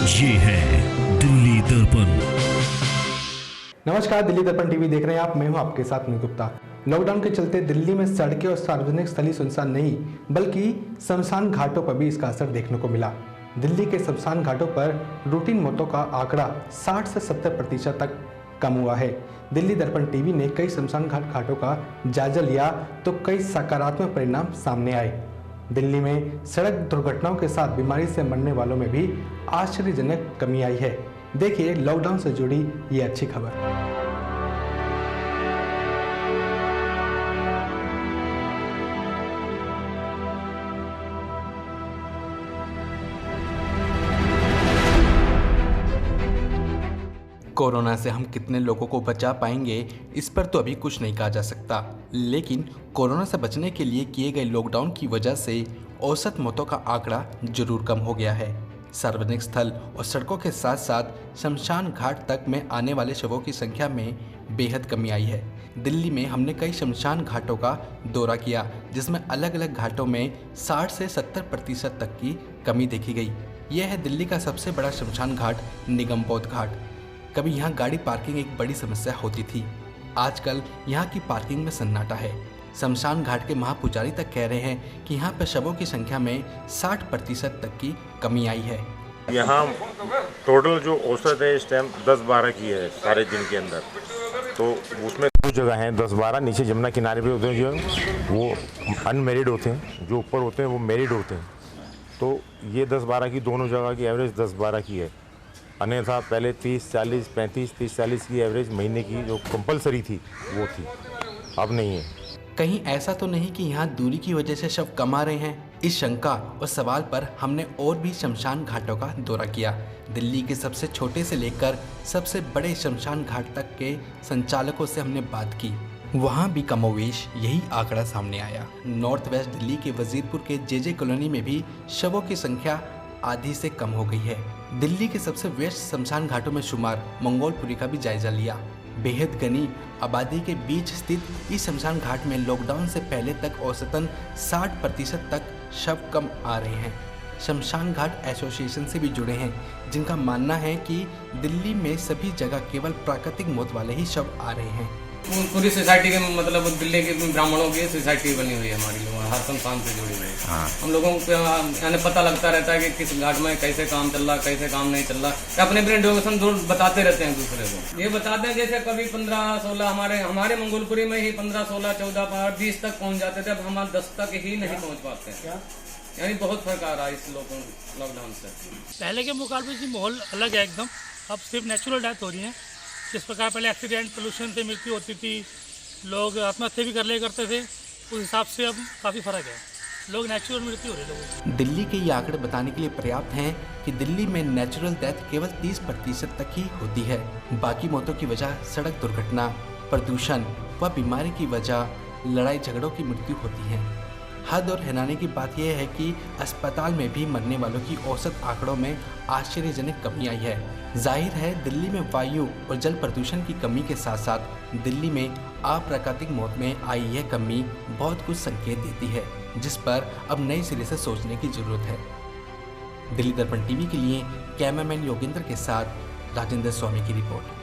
ये है दिल्ली दर्पण। नमस्कार, दिल्ली दर्पण टीवी देख रहे हैं आप। मैं हूं आपके साथ अमित गुप्ता। लॉकडाउन के चलते दिल्ली में सड़कें और सार्वजनिक स्थल सुनसान नहीं बल्कि शमशान घाटों पर भी इसका असर देखने को मिला। दिल्ली के शमशान घाटों पर रूटीन मौतों का आंकड़ा 60 से 70% तक कम हुआ है। दिल्ली दर्पण टीवी ने कई शमशान घाटों का जायजा लिया तो कई सकारात्मक परिणाम सामने आए। दिल्ली में सड़क दुर्घटनाओं के साथ बीमारी से मरने वालों में भी आश्चर्यजनक कमी आई है। देखिए लॉकडाउन से जुड़ी ये अच्छी खबर। कोरोना से हम कितने लोगों को बचा पाएंगे, इस पर तो अभी कुछ नहीं कहा जा सकता, लेकिन कोरोना से बचने के लिए किए गए लॉकडाउन की वजह से औसत मौतों का आंकड़ा जरूर कम हो गया है। सार्वजनिक स्थल और सड़कों के साथ साथ शमशान घाट तक में आने वाले शवों की संख्या में बेहद कमी आई है। दिल्ली में हमने कई शमशान घाटों का दौरा किया, जिसमें अलग अलग घाटों में 60 से 70% तक की कमी देखी गई। यह है दिल्ली का सबसे बड़ा शमशान घाट निगमबोध घाट। कभी यहाँ गाड़ी पार्किंग एक बड़ी समस्या होती थी, आजकल यहाँ की पार्किंग में सन्नाटा है। शमशान घाट के महापुजारी तक कह रहे हैं कि यहाँ पर शवों की संख्या में 60% तक की कमी आई है। यहाँ टोटल जो औसत है इस टाइम 10-12 की है सारे दिन के अंदर, तो उसमें कुछ जगह हैं 10-12 नीचे जमुना किनारे पे होते हैं, जो वो अनमेरिड होते हैं, जो ऊपर होते हैं वो मैरिड होते हैं। तो ये 10-12 की दोनों जगह की एवरेज 10-12 की है। अन्यथा पहले 30-40, 35-30-40 की एवरेज महीने की जो कंपलसरी थी वो थी, अब नहीं है। कहीं ऐसा तो नहीं कि यहाँ दूरी की वजह से शव कम आ रहे हैं? इस शंका और सवाल पर हमने और भी शमशान घाटों का दौरा किया। दिल्ली के सबसे छोटे से लेकर सबसे बड़े शमशान घाट तक के संचालकों से हमने बात की। वहाँ भी कमोवेश यही आंकड़ा सामने आया। नॉर्थ वेस्ट दिल्ली के वजीरपुर के जे कॉलोनी में भी शवों की संख्या आधी से कम हो गई है। दिल्ली के सबसे व्यस्त शमशान घाटों में शुमार मंगोलपुरी का भी जायजा लिया। बेहद घनी आबादी के बीच स्थित इस शमशान घाट में लॉकडाउन से पहले तक औसतन 60% तक शव कम आ रहे हैं। शमशान घाट एसोसिएशन से भी जुड़े हैं, जिनका मानना है कि दिल्ली में सभी जगह केवल प्राकृतिक मौत वाले ही शव आ रहे हैं। पूरी सोसाइटी के मतलब दिल्ली के ब्राह्मणों की सोसाइटी बनी हुई है हमारी, लोग हर शमशान से जुड़ी हुई है। हाँ। हम लोगों को यानी पता लगता रहता है कि किस घाट में कैसे काम चल रहा, कैसे काम नहीं चल रहा। अपने अपने डोनेशन दूर बताते रहते हैं दूसरे को। ये बताते हैं जैसे कभी 15-16 हमारे मंगोलपुरी में ही 15-16, 14, 20 तक पहुँच जाते थे, अब हमारे 10 तक ही नहीं पहुँच पाते हैं। यानी बहुत फर्क आ रहा है इस लॉकडाउन से। पहले के मुकाबले जी माहौल अलग है एकदम। अब सिर्फ नेचुरल डेथ हो रही है। जिस प्रकार पहले एक्सीडेंट पोल्यूशन से मृत्यु होती थी, लोग आत्महत्या भी कर लिया करते थे, उस हिसाब से अब काफ़ी फर्क है। लोग नेचुरल मृत्यु हो रही है लोगों की। दिल्ली के ये आंकड़े बताने के लिए पर्याप्त हैं कि दिल्ली में नेचुरल डेथ केवल 30% तक ही होती है। बाकी मौतों की वजह सड़क दुर्घटना, प्रदूषण व बीमारी की वजह लड़ाई झगड़ों की मृत्यु होती है। हद और हैरानी की बात यह है कि अस्पताल में भी मरने वालों की औसत आंकड़ों में आश्चर्यजनक कमी आई है। जाहिर है दिल्ली में वायु और जल प्रदूषण की कमी के साथ साथ दिल्ली में अप्राकृतिक मौत में आई यह कमी बहुत कुछ संकेत देती है, जिस पर अब नए सिरे से सोचने की जरूरत है। दिल्ली दर्पण टीवी के लिए कैमरामैन योगेंद्र के साथ राजेंद्र स्वामी की रिपोर्ट।